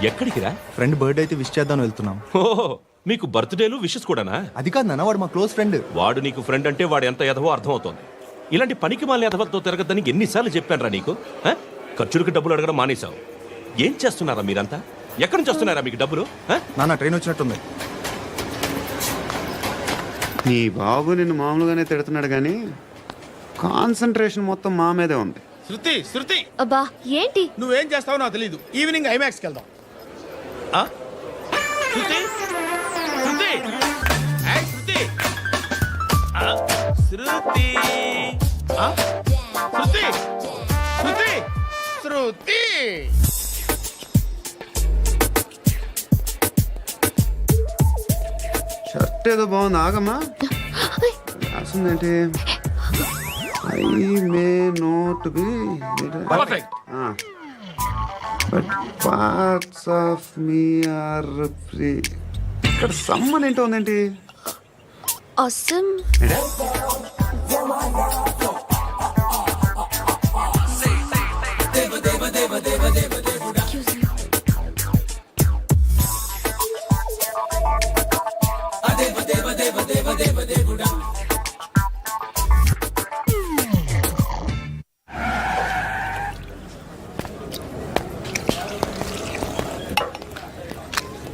ఎక్కడికి రా? Friend birthday అయితే విష్ చేద్దాం వెళ్తున్నాం. ఓహో, మీకు బర్త్డేలు విషెస్ కూడానా? అది కాదు నాన్న, వాడు మా క్లోజ్ ఫ్రెండ్. వాడు నీకు ఫ్రెండ్ అంటే వాడు ఎంత ఎదవో అర్థమవుతోంది. ఇలాంటి పనికి మాలిన ఎదవలతో తిరగద్దని ఎన్నిసార్లు చెప్పాను రా నీకు? ఖర్చులకు డబ్బులు అడగడం మానేశావు. ఏం చేస్తున్నారా మీరంతా? ఎక్కడి నుంచి వస్తున్నారా మీకు డబ్బులు? నాన్న ట్రైన్ వచ్చినట్టుంది. నీ బాబు నిన్ను మామూలుగానే తిడుతున్నాడు కానీ కాన్సన్ట్రేషన్ మొత్తం మా మీదే ఉంది. శృతి శృతి, అబ్బా ఏంటి? నువ్వేం చేస్తావో నాకు తెలీదు. ఈవినింగ్ ఐమాక్స్కి వెళ్దాం. శృతి శృతి, ఏయ్ శృతి, శృతి, శృతి, శృతి, శృతి. షర్ట్ ఏదో బాగుంది, ఆగమ్మా. రాసిందేంటి? I may not be perfect. But parts of me are free. ఇక్కడ సమ్మన్ ఏంటో ఉందేంటి? అసమ్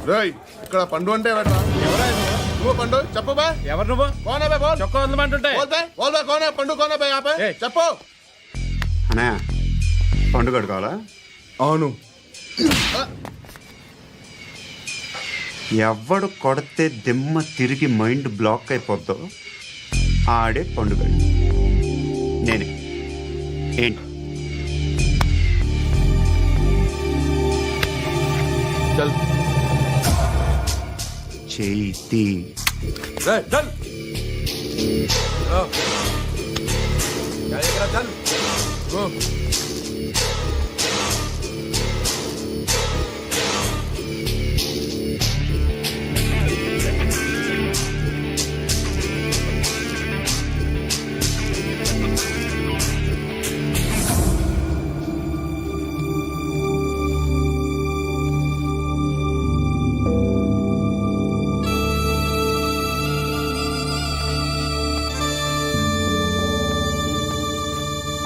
రేయ్, ఇక్కడ పండు అంటే ఎవరా? నువ్వు పండు చెప్పు బా. ఎవరు నువ్వు? కోనా బే బోల్. చొక్కా వదలమంటుంటే బోల్ బే బోల్ బే. కోనా పండు కోనా బే ఆపే చెప్పు. అనే పండుగ కావాలా? అవును. ఎవడు కొడితే దిమ్మ తిరిగి మైండ్ బ్లాక్ అయిపోద్దో ఆడే పండుగ. నేనే. ఏంటి? చల్ చేతి రే చల్. చల్ గో.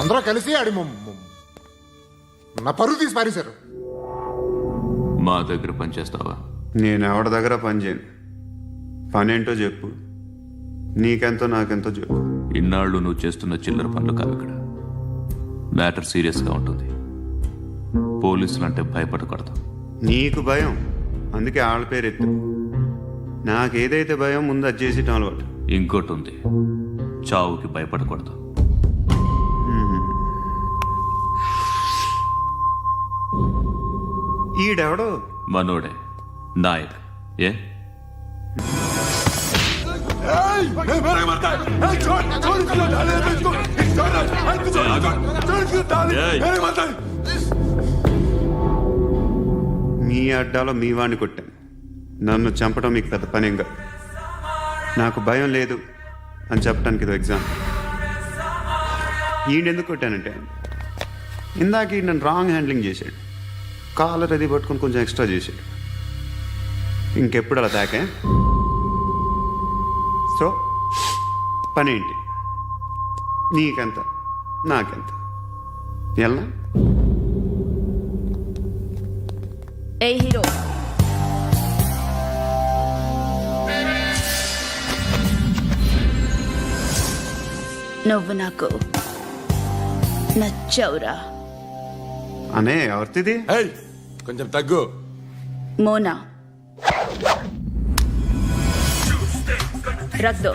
అందరూ కలిసి ఆడి నా పరువు తీసి పారేశారు. మా దగ్గర పనిచేస్తావా? నేను ఎవరి దగ్గర పని చేయను. పనేంటో చెప్పు. నీకెంతో నాకెంతో చెప్పు. ఇన్నాళ్ళు నువ్వు చేస్తున్న చిల్లర పనులు కావు ఇక్కడ. మ్యాటర్ సీరియస్గా ఉంటుంది. పోలీసులు అంటే భయపడకూడదు. నీకు భయం, అందుకే ఆళ్ళ పేరు ఎత్తు. నాకేదైతే భయం ముందు అది చేసేటం అలవాటు. ఇంకోటి ఉంది, చావుకి భయపడకూడదు. ఈడెవడో మనోడే నాయక్. ఏ మీ అడ్డాలో మీ వాణ్ణి కొట్టాను. నన్ను చంపడం మీకు పెద్ద పనేంగా. నాకు భయం లేదు అని చెప్పడానికి ఇది ఎగ్జామ్. ఈయనెందుకు కొట్టానంటే ఇందాక ఈ నన్ను రాంగ్ హ్యాండ్లింగ్ చేశాడు. కాలర్ అది పట్టుకొని కొంచెం ఎక్స్ట్రా చేశాడు. ఇంకెప్పుడు అలా తాకే. సో పనేంటి? నీకెంత నాకెంత ఎలా? ఏ హీరో, నువ్వు నాకు నచ్చవురా. అనే ఎవరిది? కొంచెం తగ్గు. మోనా రక్ దో.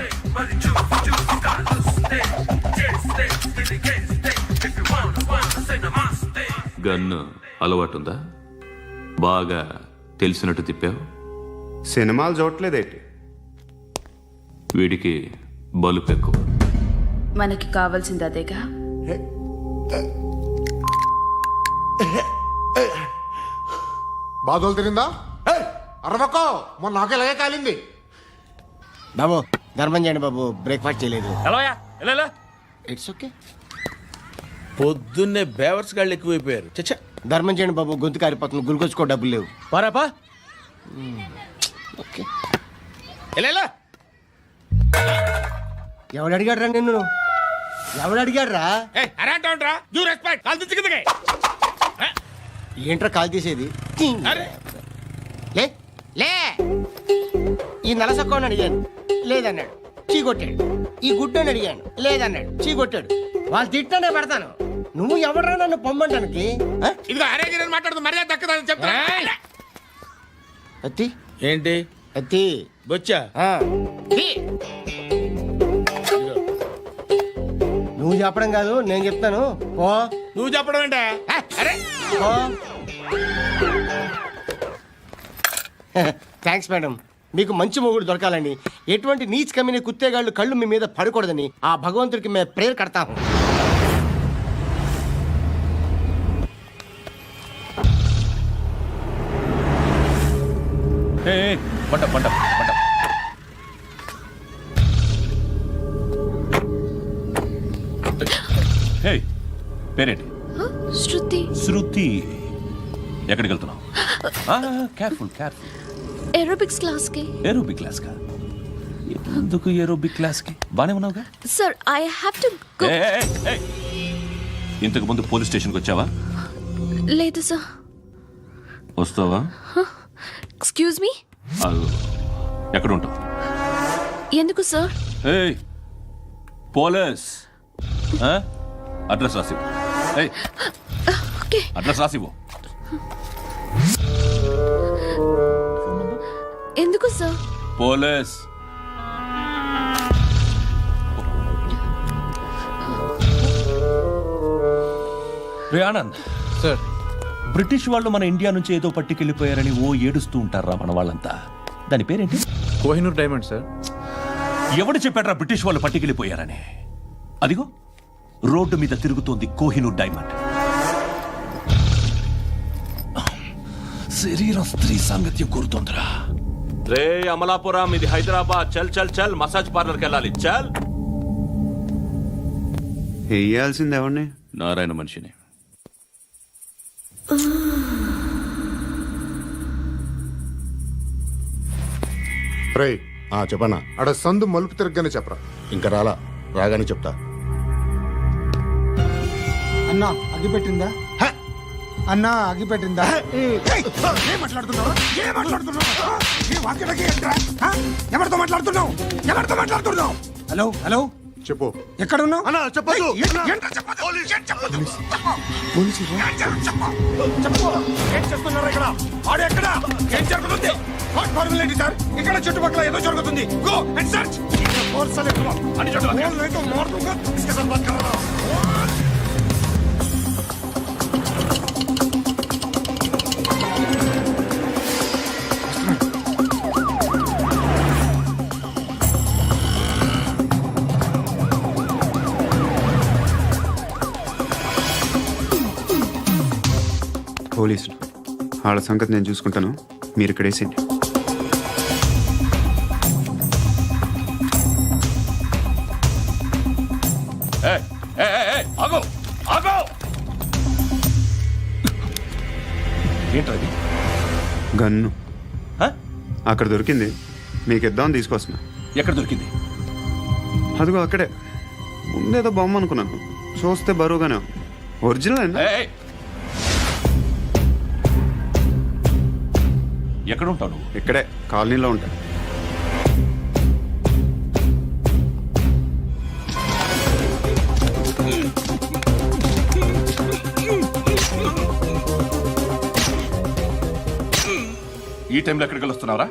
గన్ను అలవాటుందా? బాగా తెలిసినట్టు తిప్పావు. సినిమాలు చూడట్లేదేంటి? వీడికి బలుపు ఎక్కువ. మనకి కావాల్సింది అదేగా. బాధలు తిరిందా? అరవకో, మొన్న నాకు ఇలాగే కాలింది. బాబు ధర్మం చేయండి బాబు, బ్రేక్ఫాస్ట్ చేయలేదు. ఎలా ఇట్స్ ఓకే. పొద్దున్నే బేవర్స్ గాళ్ళు ఎక్కువైపోయారు. చచ్చా ధర్మం చేయండి బాబు, గొంతు కారిపోతుంది, గురికొచ్చుకో డబ్బులు లేవు. పారాపా ఓకే. ఎలా ఎవడు అడిగాడు రా నిన్ను? ఎవడు అడిగాడు రా? అరేంటా యూ రెస్పెక్ట్ కాల్ తెచ్చి కిందకి ఏంట్రా కాల్ తీసేది? అరే లే లే. ఈ నలసక్కని అడిగాను, లేదన్నాడు, చీ కొట్టాడు. ఈ గుడ్డని అడిగాను, లేదన్నాడు, చీ కొట్టాడు. వాళ్ళు తిట్టానే పెడతాను. నువ్వు ఎవడరా నన్ను పొమ్మంటానికి? ఆ? ఇదిగో అరే గిరని మాట్లాడుతూ మర్యాద దక్కదని చెప్తా అత్తి ఏంటి అత్తి బొచ్చా ఆ. తీ. నువ్వు చెప్పడం కాదు, నేను చెప్తాను. ఓ నువ్వు చెప్పడం ఏంటే అరే ఓ. Thanks madam. మీకు మంచి మొగుడు దొరకాలని, ఎటువంటి నీచ్ కమ్మిన కుత్తేగాళ్ళు కళ్ళు మీ మీద పడకూడదని ఆ భగవంతుడికి మేము ప్రేయర్ కడతాము. పంట పంట పంట. హే, పేరేంటి? శృతి. శృతి. ఎక్కడికి వెళ్తున్నావు? Careful careful. ఏరోబిక్స్ క్లాస్ కి. ఏరోబిక్ క్లాస్ కా? ఎందుకు ఏరోబిక్ క్లాస్ కి? బానే ఉన్నావుగా? Sir I have to go. ఏయ్, ఏయ్, ఏయ్. ఇంతకు ముందు పోలీస్ స్టేషన్కి వచ్చావా? లేదు సార్. వస్తావా? Excuse me. ఎక్కడ ఉంటావు? ఎందుకు సార్? ఏయ్, పోలీస్. అడ్రస్ రాసివ్వు. ఏయ్, ఓకే. అడ్రస్ రాసివ్వు. ఎందుకు సార్? పోలీస్. రే ఆనంద్ సార్. బ్రిటిష్ వాళ్ళు మన ఇండియా నుంచి ఏదో పట్టుకెళ్ళిపోయారని ఓ ఏడుస్తూ ఉంటారా మన వాళ్ళంతా. దాని పేరేంటి? Kohinoor diamond sir. ఎవడు చెప్పాడ్రా బ్రిటిష్ వాళ్ళు పట్టుకెళ్ళిపోయారని? అదిగో రోడ్డు మీద తిరుగుతోంది కోహినూర్ డైమండ్. శరీరం స్త్రీ సాంగత్యం కోరుతోందిరా. రే అమలాపురం, ఇది హైదరాబాద్. చల్ చల్ చల్, మసాజ్ పార్లర్కి వెళ్ళాలి. చల్. వేయాల్సింది ఎవరిని? నారాయణ మనిషిని. రే చెప్పనా అడ సందు మలుపు తిరగగానే చెప్పరా. ఇంకా రాలా, రాగానే చెప్తా. అన్నా అగ్గి పెట్టిందా? అన్నా అగ్గి పెట్టిందా? ఏం మాట్లాడుతున్నావు? ఏం మాట్లాడుతున్నావు? ఏ వాక్యలకి ఏంట్రా? ఎవరితో మాట్లాడుతున్నావు? ఎవరితో మాట్లాడుతున్నావు? హలో హలో, చెప్పు. ఎక్కడ ఉన్నావు? అన్నా చెప్పదు. ఏంట్రా చెప్పదు? ఏం చెప్పదు? చెప్పు. ఏం చేస్తున్నారు ఇక్కడ? ఆడు ఎక్కడ? ఏం జరుగుతుంది? వాట్ ఫార్మల్ ఏంటి సార్? ఇక్కడ చుట్టుపక్కల ఏదో జరుగుతుంది. Go and search. అని పోలీసులు వాళ్ళ సంగతి నేను చూసుకుంటాను, మీరు ఇక్కడ వేసేయండి. ఆగో ఆగో. ఏంటది? గన్ను అక్కడ దొరికింది, మీకు ఇద్దామని తీసుకొస్తున్నా. ఎక్కడ దొరికింది? అదిగో అక్కడే. ముందేదో బొమ్మ అనుకున్నాను, చూస్తే బరువుగానే ఉంది. ఒరిజినల్ అండి. ఎక్కడ ఉంటావు నువ్వు? ఇక్కడే కాలనీలో ఉంటా. ఈ టైంలో ఎక్కడికి వస్తున్నావురా?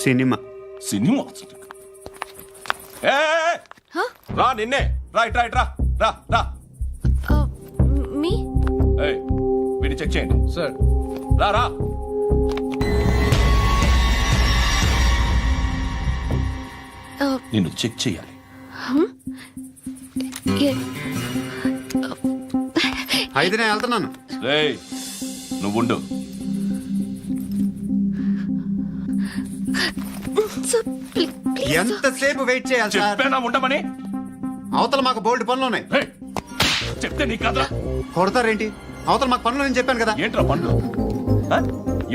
సినిమా. సినిమా? రా, నిన్నే. రా ఇట్రా ఇట్రా. రా రా. మీ. వీడిని చెక్ చేయండి సార్. రా రా. నిన్ను చెక్ చేయాలి. అయితే నేను వెళ్తున్నాను. రేయ్, నువ్వుండు. ఎంతసేపు వెయిట్ చేయాలి సార్? చెప్పేనా ఉండమని? అవతల మాకు బోల్డ్ పనులు ఉన్నాయి. చెప్తే నీ కదా కొడతారేంటి? అవతల మాకు పనులు నేను చెప్పాను కదా. ఏంట్రా పండ్లు ఆ?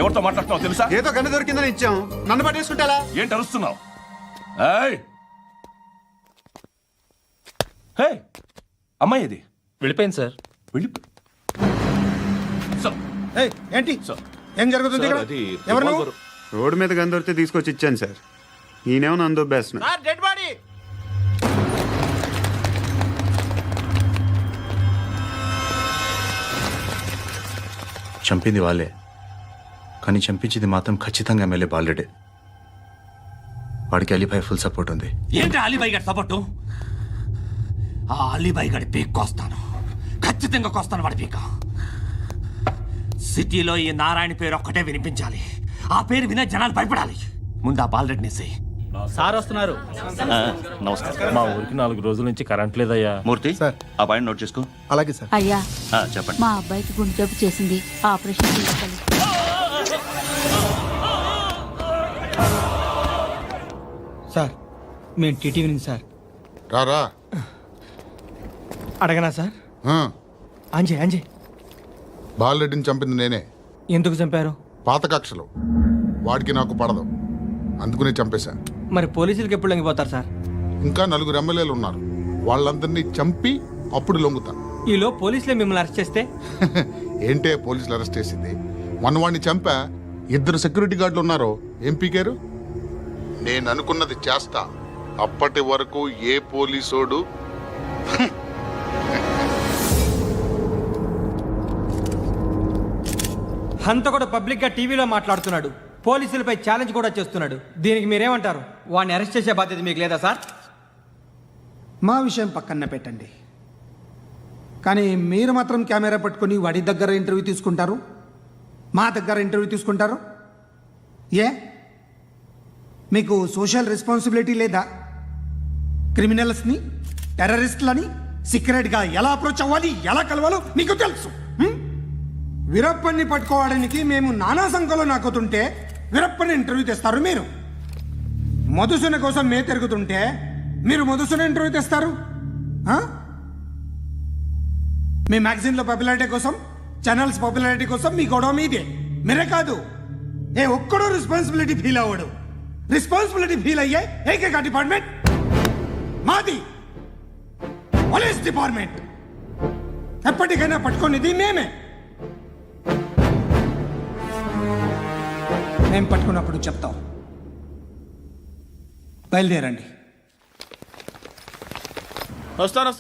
ఎవరితో మాట్లాడుతున్నావు తెలుసా? ఏదో గన్ను దొరికిందని ఇచ్చాం, నన్ను పట్టేసుకుంటా. ఏంటి అరుస్తున్నావు? ఏయ్! హే! అమ్మాయి ఇది వెళ్ళిపోయింది సార్. వెళ్ళిపో సార్, ఏయ్, ఏంటి సార్. ఏం జరుగుతుంది ఇక్కడ? అది ఎవరు నువ్వు? రివాల్వర్. రోడ్డు మీద గన్ను దొరికితే తీసుకొచ్చి ఇచ్చాను సార్. ఈయనేమో నన్ను దొబ్బేస్తున్నా. Dead body. చంపింది వాళ్ళే, కానీ చంపించింది మాత్రం ఖచ్చితంగా ఎమ్మెల్యే బాలుడే. వాడికి అలీభాయ్ ఫుల్ సపోర్ట్ ఉంది. ఏంటి అలీబాయి గారి సపోర్టు? ఆ అలీబాయి గారి పీక్ కోస్తాను, ఖచ్చితంగా కోస్తాను వాడి పీక. సిటీలో ఈ నారాయణ పేరు ఒక్కటే వినిపించాలి. ఆ పేరు వినే జనాలు భయపడాలి. ముందు ఆ బాలరెడ్డిని సార్ వస్తున్నారు. నమస్కారం. మా ఊరికి 4 రోజుల నుంచి కరెంట్ లేదయ్యా. మూర్తి సార్. ఆ పాయింట్ నోట్ చేసుకో. అలాగే సార్. అయ్యా, చెప్పండి. మా అబ్బాయికి గుండె జబ్బు చేసింది, ఆపరేషన్ చేయాలి. సార్ మేము టీటీవీ నుంచి సార్. రారా. అడగనా సార్? అంజయ్ బాలరెడ్డిని చంపింది నేనే. ఎందుకు చంపారు? పాత కక్షలు. వాడికి నాకు పడదు, అందుకునే చంపేశా. మరి పోలీసులకు ఎప్పుడు లొంగిపోతారు సార్? ఇంకా 4 ఎమ్మెల్యేలు ఉన్నారు, వాళ్ళందరినీ చంపి అప్పుడు లొంగుతా. ఈలో పోలీసులే మిమ్మల్ని అరెస్ట్ చేస్తే? ఏంటే పోలీసులు అరెస్ట్ చేసింది? మొన్న వాడిని చంపా, 2 సెక్యూరిటీ గార్డులు ఉన్నారు, ఏం పీకారు? నేను అనుకున్నది చేస్తా. అప్పటి వరకు ఏ పోలీసోడు అంత కూడా పబ్లిక్ గా టీవీలో మాట్లాడుతున్నాడు, పోలీసులపై ఛాలెంజ్ కూడా చేస్తున్నాడు. దీనికి మీరేమంటారు? వాడిని అరెస్ట్ చేసే బాధ్యత మీకు లేదా సార్? మా విషయం పక్కన పెట్టండి, కానీ మీరు మాత్రం కెమెరా పట్టుకొని వాడి దగ్గర ఇంటర్వ్యూ తీసుకుంటారు, మా దగ్గర ఇంటర్వ్యూ తీసుకుంటారు. ఏ మీకు సోషల్ రెస్పాన్సిబిలిటీ లేదా? క్రిమినల్స్ని, టెర్రరిస్టులని సీక్రెట్గా ఎలా అప్రోచ్ అవ్వాలి, ఎలా కలవాలో మీకు తెలుసు. వీరప్పన్ని పట్టుకోవడానికి మేము నానా సంఖ్యలో నాకుతుంటే వీరప్పని ఇంటర్వ్యూ తెస్తారు మీరు. మధుసూన కోసం మే తిరుగుతుంటే మీరు మధుసూన ఇంటర్వ్యూ తెస్తారు. మీ మ్యాగజైన్లో పాపులారిటీ కోసం, ఛానల్స్ పాపులారిటీ కోసం మీ గొడవ మీదే. మీరే కాదు, ఏ ఒక్కడో రెస్పాన్సిబిలిటీ ఫీల్ అవ్వడు. రెస్పాన్సిబిలిటీ ఫీల్ అయ్యే ఏకైక డిపార్ట్మెంట్ మాది, పోలీస్ డిపార్ట్మెంట్. ఎప్పటికైనా పట్టుకునేది మేమే. మేము పట్టుకున్నప్పుడు చెప్తాం. బయలుదేరండి. వస్తాను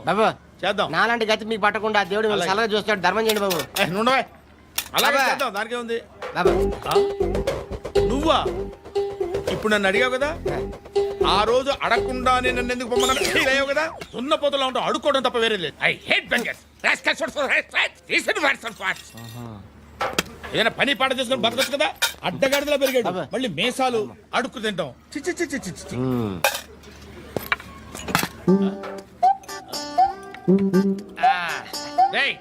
బాబు చేద్దాం. నాలాంటి గతి మీకు పట్టకుండా దేవుడు మిమ్మల్ని సలహా చూస్తాడు. ధర్మం చేయండి బాబు. నుండవే అలాగే బాబా. చేద్దాం, దానికే ఉంది. బాబు నువ్వా ఇప్పుడు నన్ను అడిగావు కదా, ఆ రోజు అడగకుండా నేను నన్ను ఎందుకు పొమ్మన్నాను ఫీల్ అయ్యావు కదా. సున్న పోతలో ఉంటావు, అడుక్కోవడం తప్ప వేరే లేదు. I hate bangers. ఏదైనా పని పాట చేసుకుని బతకొచ్చు కదా. అడ్డగాడిదలా పెరిగాడు, మళ్ళీ మేసాలు అడుక్కు తింటాం. చి చి చి చి చి చి. డేయ్,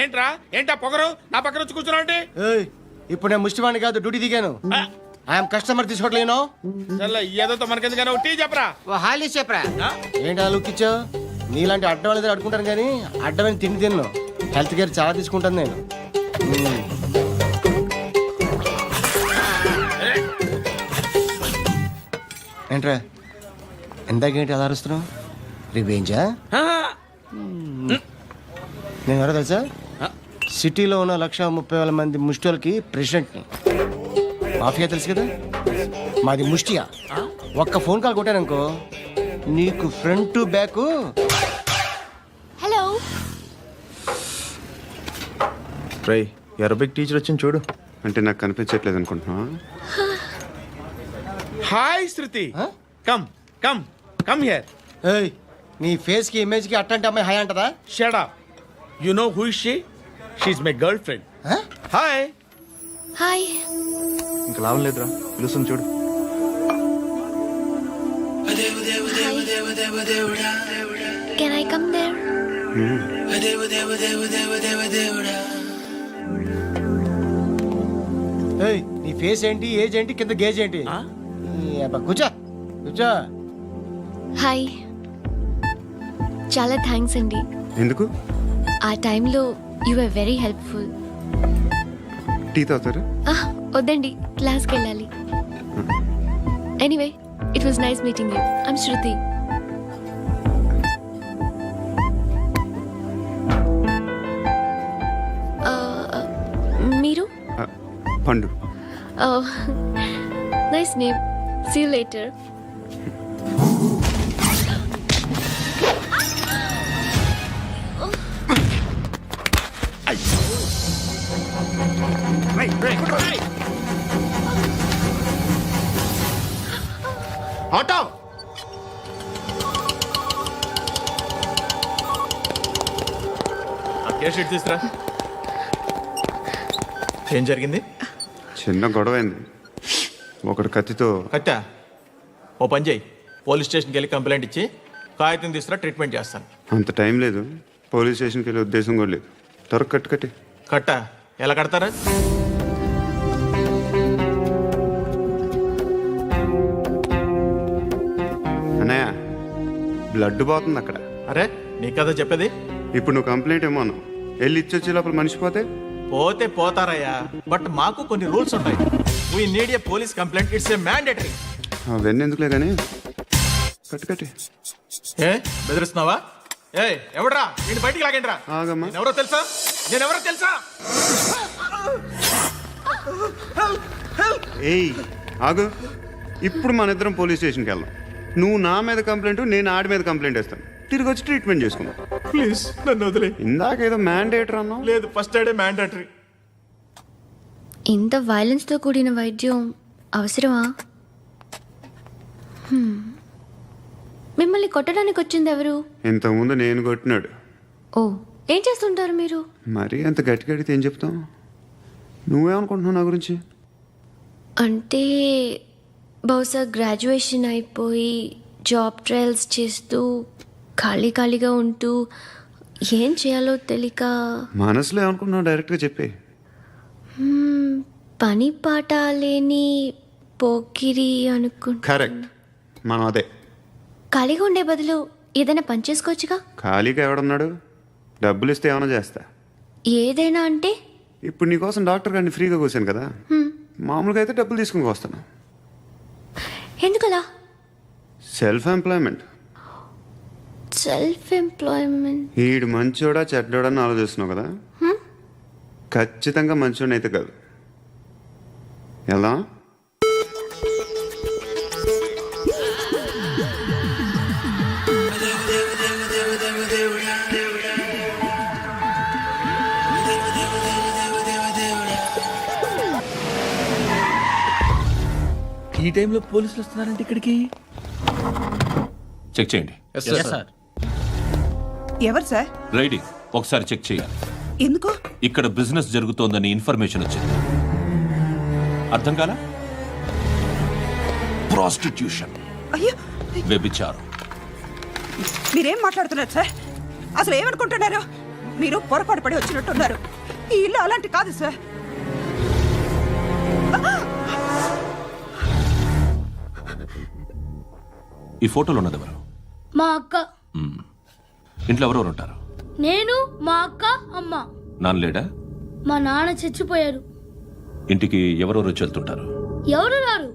ఏంట్రా ఏంటా పొగరు నా పక్కన వచ్చి కూర్చున్నావు అంటే? ఇప్పుడు నేను ముష్టివాణి కాదు, డ్యూటీ దిగాను. ఐఎమ్ కస్టమర్ తీసుకోవట్లేను. చల్ల ఏదో మనకెందుకైనా టీ చెప్పరా. ఓ హాలీ చెప్పరా. ఏంటి అలా లుక్ ఇచ్చావు? నీలాంటి అడ్డం వాళ్ళ దగ్గర అడుకుంటాను, కానీ అడ్డమైన తిండి తిన్ను. హెల్త్ కేర్ చాలా తీసుకుంటాను నేను. ఏంట్రా ఎందాకేంటి అలా అరుస్తున్నావు? రివేంజా? నేను ఎవరో తెలుసా? సిటీలో ఉన్న 130,000 మంది ముష్టిలకి ప్రెసిడెంట్ని. మాఫియా తెలుసు కదా, మాది ముష్టియా. ఒక్క ఫోన్ కాల్ కొట్టాననుకో, నీకు ఫ్రంట్ టు బ్యాక్. హలో, రై, అరబిక్ టీచర్ వచ్చింది చూడు. అంటే నాకు కనిపించట్లేదు అనుకుంటున్నా. Hi Shruti, come come come here. ఏయ్, నీ ఫేస్ కి ఇమేజ్ కి అట్టంటే అమ్మాయి హై అంటదా? Shut up. You know who is she? She is my girlfriend. Hi. Hi. ఇంకా లాభం లేదురా, పిలుస్తుంది చూడు. Can I come there? ఏయ్, నీ ఫేస్ ఏంటి, ఏజ్ ఏంటి, కింద గేజ్ ఏంటి? కూర్చో కూర్చో. హాయ్, చాలా థ్యాంక్స్ అండి. ఎందుకు? ఆ టైంలో you are very helpful. Tea తాగుతారా? వద్దండి, క్లాస్కి వెళ్ళాలి. Anyway, it was nice meeting you. I'm Shruti. మీరు? Pandu. Nice name. See you later. Auto. Case sheet తీసుకురా. ఏం జరిగింది? చిన్న గొడవ అయింది. ఒకడు కత్తితో. కట్టా, ఓ పని చేయి, పోలీస్ స్టేషన్కి వెళ్ళి కంప్లైంట్ ఇచ్చి కాగితం తీసుకురా, ట్రీట్మెంట్ చేస్తాను. అంత టైం లేదు. పోలీస్ స్టేషన్కి వెళ్ళే ఉద్దేశం కూడా లేదు. త్వరగా కట్టి. కట్టా ఎలా కడతారా? అన్నయ్య, బ్లడ్ పోతుంది అక్కడ. అరే నీ కదా చెప్పేది. ఇప్పుడు నువ్వు కంప్లైంట్ ఏమో అన్నావు. వెళ్ళి ఇచ్చొచ్చే లోపల మనిషి పోతే పోతే పోతారయ్యా, బట్ మాకు కొన్ని రూల్స్ ఉంటాయి. We need a police complaint, it's a mandatory. అవన్నీ ఎందుకులే కానీ కట్టి. ఏ బెదిరిస్తున్నావా? ఏ ఎవడ్రా నేను బయటికి లాగండిరా. ఆగమ్మా. నేనెవరో తెలుసా? ఏయ్ ఆగు. ఇప్పుడు మన ఇద్దరం పోలీస్ స్టేషన్కి వెళ్దాం. నువ్వు నా మీద కంప్లైంట్, నేను ఆడి మీద కంప్లైంట్ వేస్తాను. తిరిగి వచ్చి ట్రీట్మెంట్ చేసుకుందాం. ప్లీజ్ నన్ను వదిలే. ఇందాక ఏదో మ్యాండేటర్ అన్నావు. లేదు, ఫస్ట్ ఎయిడే మ్యాండేటరీ. ఇంత వైలెన్స్తో కూడిన వైద్యం అవసరమా? మిమ్మల్ని కొట్టడానికి వచ్చింది ఎవరు? ఇంతకుముందు నేను కొట్టినాడు. ఓ, ఏం చేస్తుంటారు మీరు? మరీ అంత గట్టి గడితే ఏం చెప్తాం? నువ్వేమనుకుంటున్నావు నా గురించి? అంటే బహుశా గ్రాడ్యుయేషన్ అయిపోయి జాబ్ ట్రయల్స్ చేస్తూ ఖాళీగా ఉంటూ ఏం చేయాలో తెలియక. మనసులో ఏమనుకుంటున్నావు డైరెక్ట్గా చెప్పే. పని పాట లేని పోకిరి అనుకుంటా. కరెక్ట్, మనం అదే. ఖాళీగా ఉండే బదులు ఏదైనా పని చేసుకోవచ్చుగా. ఖాళీగా ఎవడున్నాడు? డబ్బులు ఇస్తే ఏమైనా చేస్తా. ఏదైనా అంటే? ఇప్పుడు నీకోసం డాక్టర్ గారిని ఫ్రీగా కూర్చాను కదా, మామూలుగా అయితే డబ్బులు తీసుకుని వస్తాను. ఎందుకలా? Self employment. ఈడు మంచోడా చెడ్డోడా అని ఆలోచిస్తున్నావు కదా. ఖచ్చితంగా మంచోడని అయితే కాదు. ఎలా? ఈ టైంలో పోలీసులు వస్తున్నారంటే ఇక్కడికి. చెక్ చేయండి. సార్. ఎవరు సార్? రైడీ ఒకసారి చెక్ చేయాలి. ఎందుకు? ఇక్కడ బిజినెస్ జరుగుతోందని ఇన్ఫర్మేషన్ వచ్చింది. అర్థం కాలా? ప్రాస్టిట్యూషన్, అయ్యో, వ్యభిచారం. మీరేం మాట్లాడుతున్నారు సార్? అసలు ఏమనుకుంటున్నారు? మీరు పొరపాటు పడి వచ్చినట్టున్నారు. ఈ ఇల్లు అలాంటి కాదు సార్. ఈ ఫోటోలో ఉన్నది ఎవరు? మా అక్క. ఇంట్లో ఎవరెవరు ఉంటారు? నేను, మా అక్క, అమ్మ. నాన్న లేడా? మా నాన్న చచ్చిపోయారు. ఇంటికి ఎవరెవరు వచ్చి వెళ్తుంటారు? ఎవరు రారు.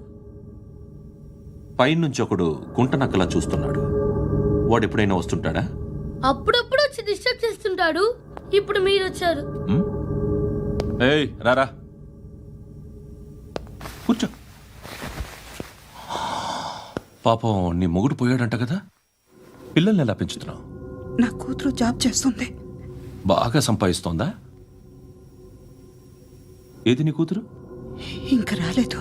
పైనుంచి ఒకడు గుంట నక్కలా చూస్తున్నాడు. వాడు ఎప్పుడైనా వస్తుంటాడా? అప్పుడప్పుడు వచ్చి డిస్టర్బ్ చేస్తుంటాడు. ఇప్పుడు మీరు వచ్చారు. ఏయ్ రారా, కూర్చో. పాపం నీ మొగుడు పోయాడంట కదా, పిల్లల్ని ఎలా పెంచుతున్నావు? నా కూతురు జాబ్ చేస్తుంది. బాగా సంపాదిస్తోందా? ఏది నీ కూతురు? ఇంకా రాలేదు.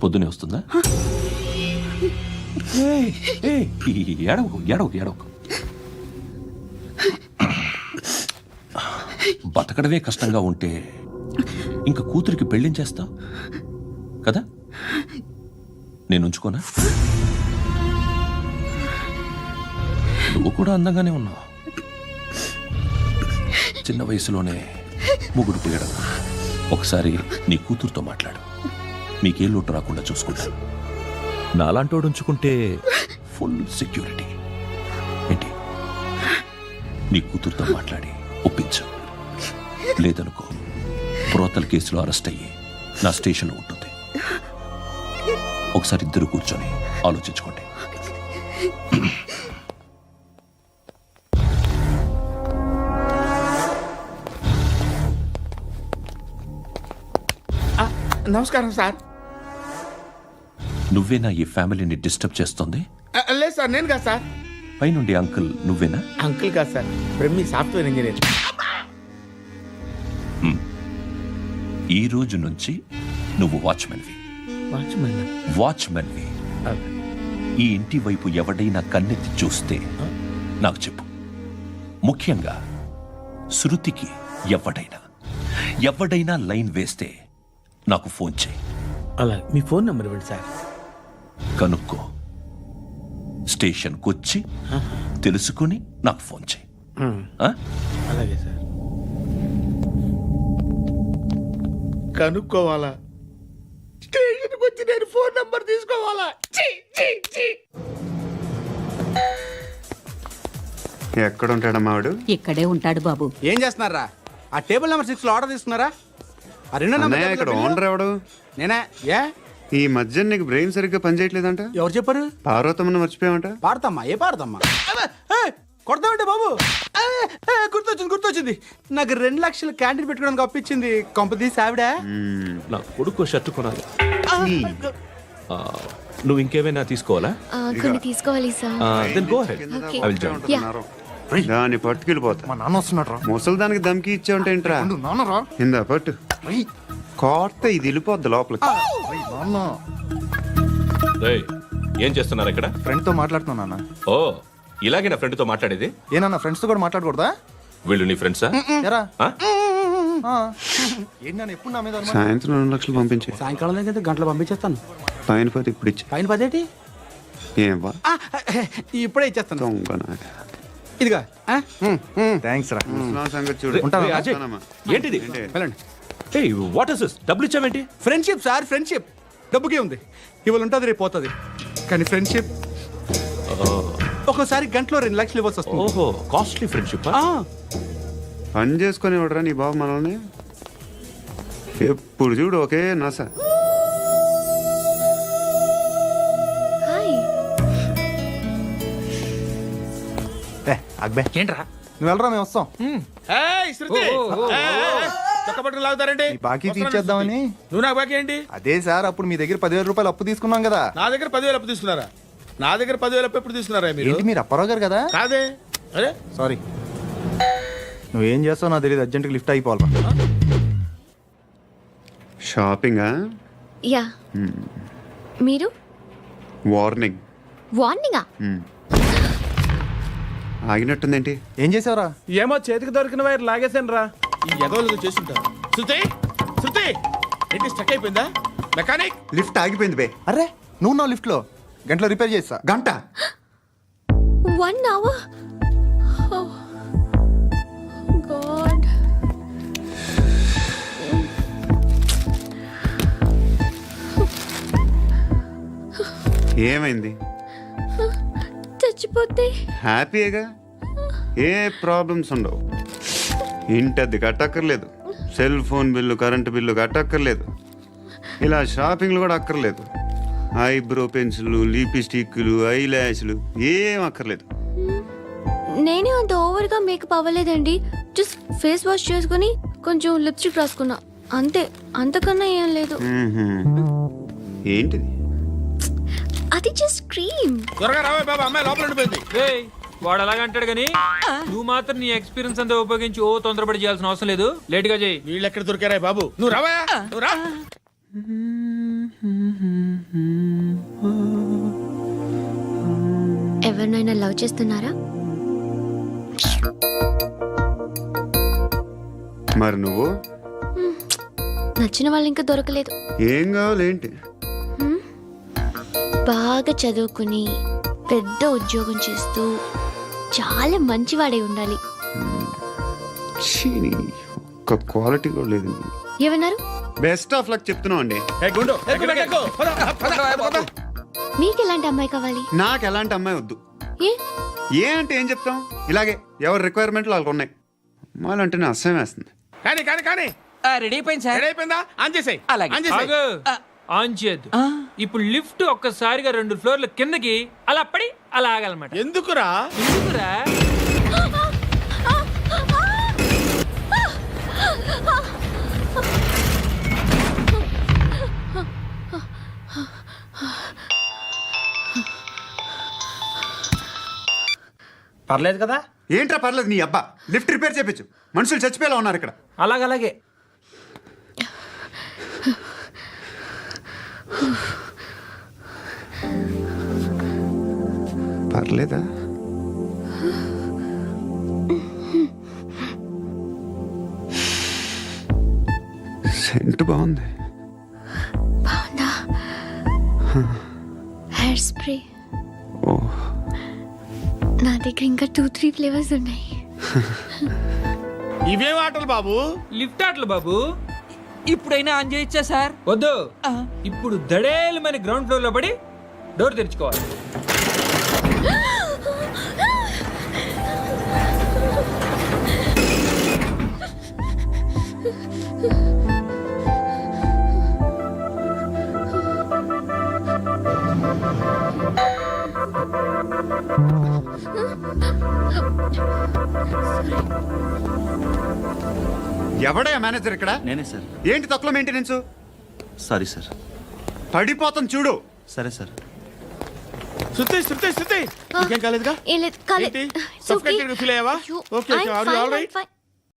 పొద్దునే వస్తుందా? ఏడవకు. బతకడమే కష్టంగా ఉంటే ఇంకా కూతురికి పెళ్ళించేస్తావు కదా? నేను ఉంచుకోనా? నువ్వు కూడా అందంగానే ఉన్నావు. చిన్న వయసులోనే ముగ్గురు పోయడం. ఒకసారి నీ కూతురుతో మాట్లాడు. మీకే లోటు రాకుండా చూసుకుంటాను. నాలాంటోడు ఉంచుకుంటే ఫుల్ సెక్యూరిటీ. ఏంటి నీ కూతురుతో మాట్లాడి ఒప్పించు. లేదనుకో ప్రోతల కేసులో అరెస్ట్ అయ్యి నా స్టేషన్లో ఉంటుంది. ఒకసారి ఇద్దరు కూర్చొని ఆలోచించుకోండి. నమస్కారం సార్. నువ్వేనా ఈ ఫ్యామిలీని డిస్టర్బ్ చేస్తుంది? లేదు సార్, నేను కాదు సార్. పైనుండి అంకుల్ నువ్వేనా? అంకుల్ కాదు సార్, బ్రహ్మి సాఫ్ట్వేర్ ఇంజనీర్. ఈ రోజు నుంచి నువ్వు వాచ్మెన్వి. వాచ్మెన్వి. ఈ ఇంటి వైపు ఎవడైనా కన్నెత్తి చూస్తే నాకు చెప్పు. ముఖ్యంగా శృతికి ఎవడైనా లైన్ వేస్తే నాకు ఫోన్ చేయి. అలా మీ ఫోన్ నెంబర్ ఇవ్వండి సార్. కనుక్కో, స్టేషన్కి వచ్చి తెలుసుకుని నాకు ఫోన్ చేయి. ఆ? అలాగే సార్. కనుక్కోవాలా? స్టేషన్కి వచ్చి నేను ఫోన్ నంబర్ తీసుకోవాలా? ఎక్కడ ఉంటాడమ్మా వాడు? ఇక్కడే ఉంటాడు బాబు. ఏం చేస్తున్నారా? ఆ టేబుల్ నెంబర్ 6 లో ఆర్డర్ తీసుకున్నారా? ఆ రెండో అన్నయ్య, ఇక్కడ ఓనర్ ఎవడు? నేనే. ఏ ఈ మధ్య నీకు బ్రెయిన్ సరిగ్గా పనిచేయట్లేదంట. ఎవరు చెప్పారు? పార్వతమ్మను మర్చిపోయామంట. పాడతామ్మా. ఏ పాడతామ్మా? కొడతామంటే బాబు. గుర్తొచ్చింది. నాకు 2 లక్షలు క్యాంటీన్ పెట్టుకోవడానికి అప్పించింది కొంపదీసి ఆవిడ. నా కొడుకు షర్టు కొనాలి. నువ్వు ఇంకేమైనా తీసుకోవాలా? కొన్ని తీసుకోవాలి sir. Then go ahead. Okay. I will join. దాన్ని పట్టుకెళ్ళిపోతా. మా నాన్న వస్తున్నాడు. ముసలి దానికి దమ్కి ఇచ్చావంటే ఏంట్రా? నాన్నరా ఇందా పట్టు. కోర్త ఇది వెళ్ళిపోద్ది లోపలికి. నాన్న రేయ్, ఏం చేస్తున్నారు ఇక్కడ? ఫ్రెండ్ తో మాట్లాడుతున్నా నాన్న. ఓ, ఇలాగే నా ఫ్రెండ్తో మాట్లాడేది? ఏనా ఫ్రెండ్స్ తో కూడా మాట్లాడకూడదా? వీళ్ళు నీ ఫ్రెండ్సా? ఎరా ఆ? ఏంటి నాన్న ఎప్పుడు నా మీద అనుమానం? సాయంత్రం 2 లక్షలు పంపించే. సాయంకాలం దగ్గర గంటలు పంపించేస్తాను. పైన పోతే ఇప్పుడు ఇచ్చే. పైన 10 ఏంటి? ఏం వా ఇప్పుడే ఇచ్చేస్తాను. దొంగనా. ఇదిగా థ్యాంక్స్ రా. ముసలాం సంగతి చూడు. రేయ్, అజయ్, ఏంటిది? వెళ్ళండి. ఏయ్, వాట్ ఇస్ దిస్? డబ్బులు ఇచ్చావేంటి? Friendship sir, friendship. డబ్బుకే ఉంది. ఇవాళ ఉంటుంది, రేపు పోతుంది. కానీ ఫ్రెండ్షిప్ ఒక్కోసారి గంటలో 2 లక్షలు ఇవ్వాల్సి వస్తుంది. ఓహో, కాస్ట్లీ ఫ్రెండ్షిప్. పని చేసుకొని ఇవ్వడరా నీ బాబు మనల్ని? ఎప్పుడు చూడు ఒకే నస. హాయ్. అక్బే ఏంట్రా? నువ్వు వెళ్ళరా, మేము వస్తాం. ఏయ్, శృతి! చక్కబట్టలు లాగుతారండి. ఈ బాకీ తీర్చేద్దామని. నువ్వు నాకు బాకీ ఏంటి? అదే సార్, అప్పుడు మీ దగ్గర 10,000 రూపాయలు అప్పు తీసుకున్నాం కదా. నా దగ్గర 10,000 అప్పు తీసుకున్నారా? నా దగ్గర 10,000 అప్పు ఎప్పుడు తీసుకున్నారా మీరు? ఏంటి మీరు అప్పారావు గారు కదా? కాదే. అరే సారీ. నువ్వేం చేస్తావు నాకు తెలియదు. అర్జెంట్గా లిఫ్ట్ అయిపోవాలి. షాపింగా? యా. మీరు? వార్నింగ్. వార్నింగా? ఆగినట్టుందేంటి? ఏం చేసావురా? ఏమో చేతికి దొరికిన వైర్ లాగేసాను రా. ఈ ఎదవలు చేస్తుంటారు. శృతి! శృతి! ఏంటి స్టక్ అయిపోయిందా? మెకానిక్! లిఫ్ట్ ఆగిపోయింది బే. అరే నువ్వు నా లిఫ్ట్లో గంటలో రిపేర్ చేస్తా. గంట? 1 hour? Oh. God. ఏమైంది? చచ్చిపోతే? హ్యాపీగా, ఏ ప్రాబ్లమ్స్ ఉండవు. ఇంటద్ది కట్టక్కర్లేదు, cell phone bill, current bill కట్టక్కర్లేదు, ఇలా షాపింగ్లు కూడా అక్కర్లేదు. ఐబ్రో పెన్సిల్లు, లిప్స్టిక్లు, ఐ ల్యాష్లు ఏం అక్కర్లేదు. నేనే అంత ఓవర్గా మేకప్ అవ్వలేదండి. జస్ట్ ఫేస్ వాష్ చేసుకుని కొంచెం లిప్స్టిక్ రాసుకున్నా అంతే. అంతకన్నా ఏం లేదు. ఏంటిది? అది జస్ట్ క్రీమ్. త్వరగా రావే బాబా, అమ్మాయి లోపల ఉండిపోయింది. వాడు అలాగంటాడు కానీ నువ్వు మాత్రం నీ ఎక్స్పీరియన్స్ అంతా ఉపయోగించి ఓ తొందరపడి చేయాల్సిన అవసరం లేదు. లేట్ గా చేయి. వీళ్ళు ఎక్కడ దొరికారా బాబు? నువ్వు రావా, నువ్వు రా. ఎవరినైనా లవ్ చేస్తున్నారా? మరి నువ్వు? నచ్చిన వాళ్ళు ఇంకా దొరకలేదు. ఏం కావాలేంటి? బాగా చదువుకుని పెద్ద ఉద్యోగం చేస్తూ చాలా మంచివాడై ఉండాలి. ఒక్క క్వాలిటీ కూడా లేదు. ఏమన్నారు? బెస్ట్ ఆఫ్ లక్ చెప్తున్నావు అండి. మీకు ఎలాంటి అమ్మాయి కావాలి? నాకు ఎలాంటి అమ్మాయి వద్దు. ఏ ఏ అంటే ఏం చెప్తాం, ఇలాగే ఎవరి రిక్వైర్మెంట్లు వాళ్ళకు ఉన్నాయి. అమ్మాయిలంటేనే అసహ్యం వేస్తుంది. కానీ కానీ కానీ రెడీ అయిపోయింది సార్. రెడీ అయిపోయిందా? ఆన్ చేసేయ్. అలాగే. ఆన్ చేసేయ్. ఆగు. ఆన్ చేయద్దు. ఇప్పుడు లిఫ్ట్ ఒక్కసారిగా 2 ఫ్లోర్ల కిందకి అలా పడి అలా ఆగాలన్నమాట. ఎందుకురా? ఎందుకురా? పర్లేదు కదా? ఏంట్రా పర్లేదు నీ అబ్బా, లిఫ్ట్ రిపేర్ చేపించు. మనుషులు చచ్చిపోయేలా ఉన్నారు ఇక్కడ. అలాగే. పర్లేదా? సెంట్ బాగుంది. బాగుందా? Hair spray. ఓ, నా దగ్గర ఇంకా 2-3 ఫ్లేవర్స్ ఉన్నాయి. ఇవేం ఆటలు బాబు? లిఫ్ట్ ఆటలు బాబు. ఇప్పుడైనా ఆన్ చేయొచ్చా సార్? వద్దు. ఇప్పుడు దడేలు మన గ్రౌండ్ ఫ్లోర్ లో పడి డోర్ తెరుచుకోవాలి. ఎవడయ్యా మేనేజర్ ఇక్కడ? నేనే సార్. ఏంటి తక్కువ మెయింటెనెన్స్? Sorry sir. పడిపోతాం చూడు. సరే సార్. శృతి ఇంకేం కాలేదుగా? ఏం లేదు, కాలేదు. ఏంటి? Suffocated గా feel అయ్యావా? Okay, are you all right?